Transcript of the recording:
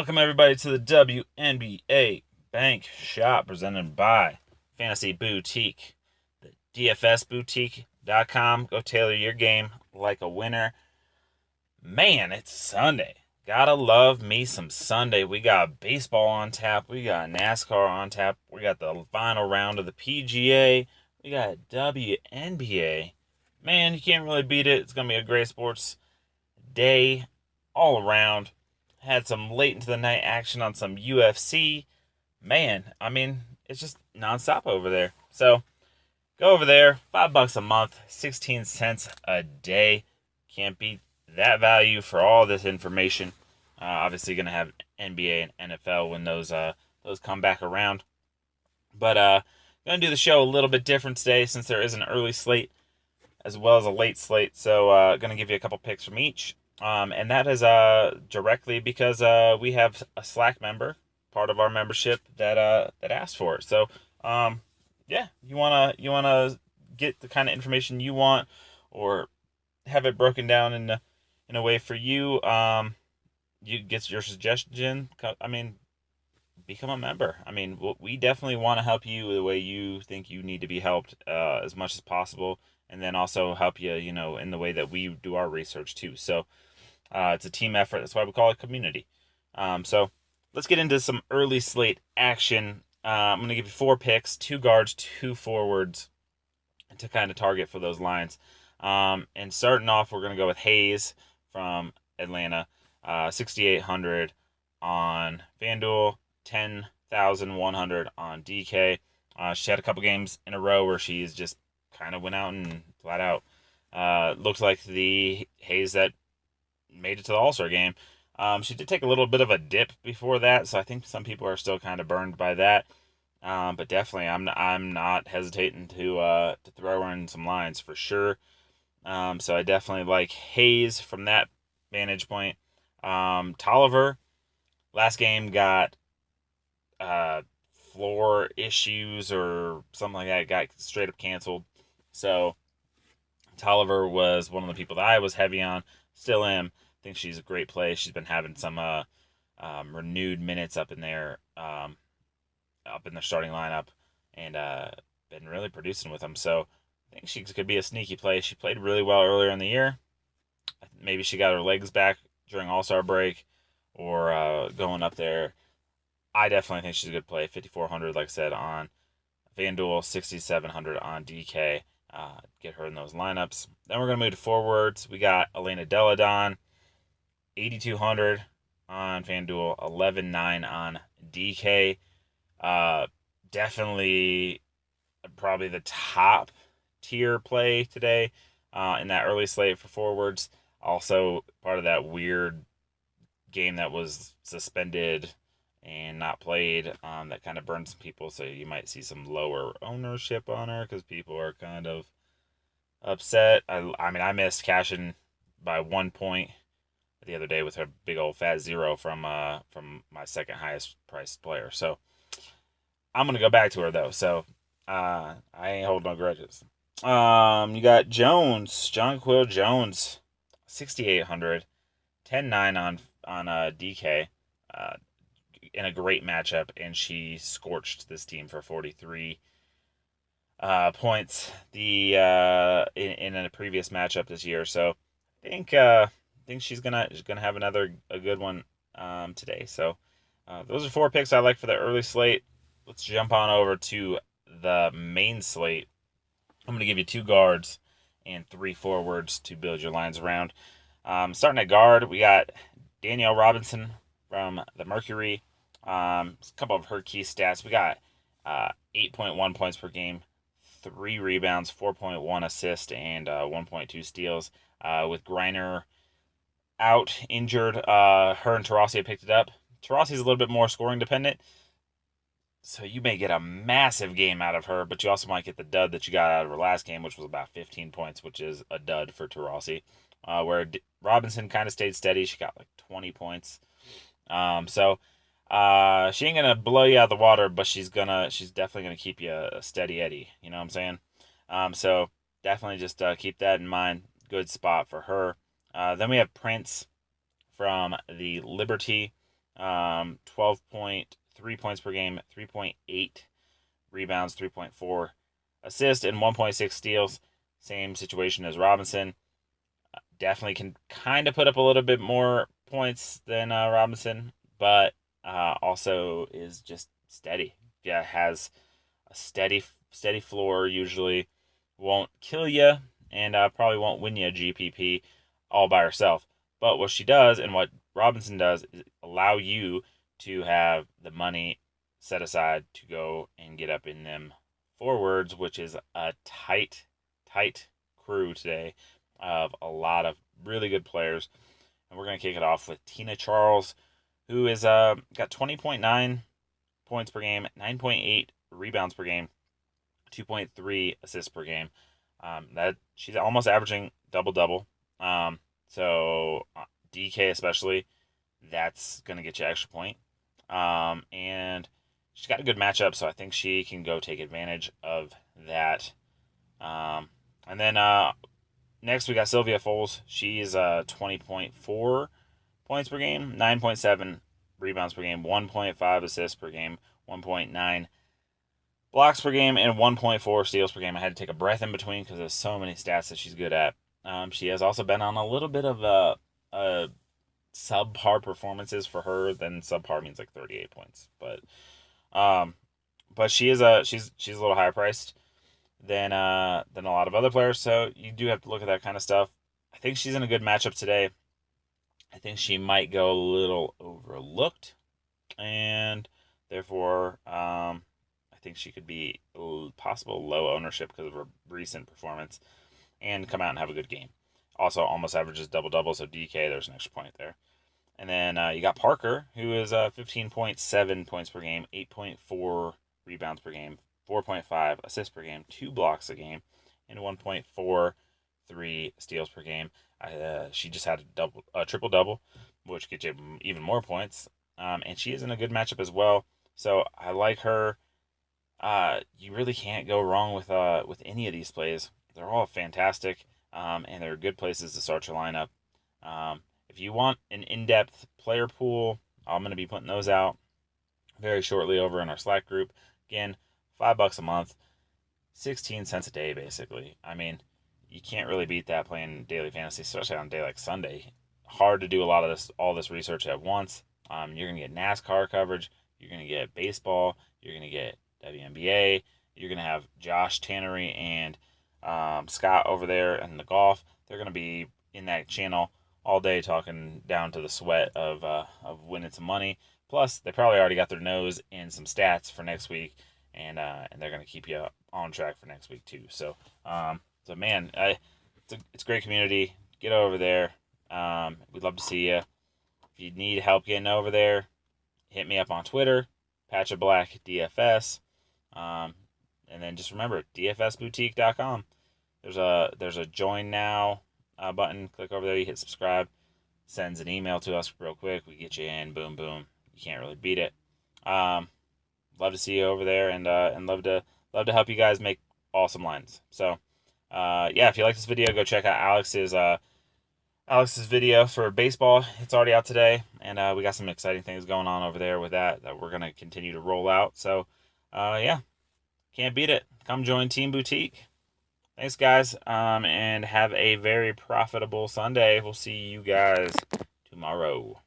Welcome everybody to the WNBA Bank Shop presented by Fantasy Boutique, the DFSboutique.com. Go tailor your game like a winner. Man, it's Sunday. Gotta love me some Sunday. We got baseball on tap. We got NASCAR on tap. We got the final round of the PGA. We got WNBA. Man, you can't really beat it. It's going to be a great sports day all around. Had some late into the night action on some UFC. Man, it's just nonstop over there. So go over there, $5 a month, 16 cents a day. Can't beat that value for all this information. Obviously, going to have NBA and NFL when those come back around. But going to do the show a little bit different today since there is an early slate as well as a late slate. So going to give you a couple picks from each. And that is directly because we have a Slack member, part of our membership, that asked for it. So yeah, you wanna get the kind of information you want, or have it broken down in a way for you. You get your suggestion. Become a member. We definitely want to help you the way you think you need to be helped as much as possible, and then also help you, in the way that we do our research too. So it's a team effort. That's why we call it community. So let's get into some early slate action. I'm going to give you 4 picks, 2 guards, 2 forwards to kind of target for those lines. And starting off, we're going to go with Hayes from Atlanta, 6,800 on FanDuel, 10,100 on DK. She had a couple games in a row where she's just kind of went out and flat out. Looks like the Hayes that made it to the All-Star game. She did take a little bit of a dip before that, so I think some people are still kind of burned by that. But definitely, I'm not hesitating to throw her in some lines for sure. So I definitely like Hayes from that vantage point. Tolliver, last game got floor issues or something like that. Got straight up canceled. So Tolliver was one of the people that I was heavy on. Still am. I think she's a great play. She's been having some renewed minutes up in there, up in the starting lineup, and been really producing with them. So I think she could be a sneaky play. She played really well earlier in the year. Maybe she got her legs back during All-Star break, or going up there. I definitely think she's a good play. 5,400, like I said, on FanDuel, 6,700 on DK. Get her in those lineups. Then we're going to move to forwards. We got Elena Delle Donne, 8,200 on FanDuel, 11,900 on DK. Definitely probably the top tier play today in that early slate for forwards. Also part of that weird game that was suspended and not played, that kind of burned some people, so you might see some lower ownership on her because people are kind of upset. I missed cashing by 1 point the other day with her big old fat 0 from my second highest priced player. So I'm gonna go back to her though. So I ain't holding no grudges. You got Jones, Jonquil Jones, 6,800, 10,900 on DK. In a great matchup, and she scorched this team for 43 points in a previous matchup this year. So I think she's gonna have a good one today. So those are 4 picks I like for the early slate. Let's jump on over to the main slate. I'm gonna give you 2 guards and 3 forwards to build your lines around. Starting at guard, we got Danielle Robinson from the Mercury. A couple of her key stats. We got 8.1 points per game, 3 rebounds, 4.1 assists, and 1.2 steals. With Griner out injured, her and Taurasi picked it up. Taurasi's a little bit more scoring dependent, so you may get a massive game out of her, but you also might get the dud that you got out of her last game, which was about 15 points, which is a dud for Taurasi. Where Robinson kind of stayed steady. She got like 20 points. So she ain't gonna blow you out of the water, but she's definitely gonna keep you a steady Eddie. You know what I'm saying? So definitely just keep that in mind. Good spot for her. Then we have Prince from the Liberty. 12.3 points per game, 3.8 rebounds, 3.4 assists, and 1.6 steals. Same situation as Robinson. Definitely can kind of put up a little bit more points than Robinson, but also is just steady. Yeah, has a steady floor usually. Won't kill you, and probably won't win you a GPP all by herself. But what she does and what Robinson does is allow you to have the money set aside to go and get up in them forwards, which is a tight crew today of a lot of really good players. And we're going to kick it off with Tina Charles, who is got 20.9 points per game, 9.8 rebounds per game, 2.3 assists per game. That she's almost averaging double-double. So DK especially, that's going to get you an extra point. And she's got a good matchup, so I think she can go take advantage of that. And then next we got Sylvia Foles. She's 20.4 points per game, 9.7 rebounds per game, 1.5 assists per game, 1.9 blocks per game, and 1.4 steals per game. I had to take a breath in between because there's so many stats that she's good at. She has also been on a little bit of a subpar performances for her. Then subpar means like 38 points, but she's a little higher priced than a lot of other players. So you do have to look at that kind of stuff. I think she's in a good matchup today. I think she might go a little overlooked, and therefore I think she could be possible low ownership because of her recent performance and come out and have a good game. Also, almost averages double-double, so DK, there's an extra point there. And then you got Parker, who is 15.7 points per game, 8.4 rebounds per game, 4.5 assists per game, 2 blocks a game, and 1.43 steals per game. She just had a triple-double, which gets you even more points. And she is in a good matchup as well, so I like her. You really can't go wrong with any of these plays. They're all fantastic, and they're good places to start your lineup. If you want an in-depth player pool, I'm going to be putting those out very shortly over in our Slack group. Again, $5 a month, 16 cents a day, basically. I mean, you can't really beat that playing daily fantasy, especially on a day like Sunday. Hard to do all this research at once. You're going to get NASCAR coverage. You're going to get baseball. You're going to get WNBA. You're going to have Josh Tannery and Scott over there in the golf. They're going to be in that channel all day talking down to the sweat of winning some money. Plus, they probably already got their nose in some stats for next week, and they're going to keep you on track for next week too. So man, it's a great community. Get over there. We'd love to see you. If you need help getting over there, hit me up on Twitter, Patchablack DFS. And then just remember, dfsboutique.com. There's a join now button. Click over there. You hit subscribe. Sends an email to us real quick. We get you in. Boom, boom. You can't really beat it. Love to see you over there, and love to help you guys make awesome lines. So, if you like this video, go check out Alex's video for baseball. It's already out today, and we got some exciting things going on over there with that we're gonna continue to roll out. So, can't beat it. Come join Team Boutique. Thanks, guys, and have a very profitable Sunday. We'll see you guys tomorrow.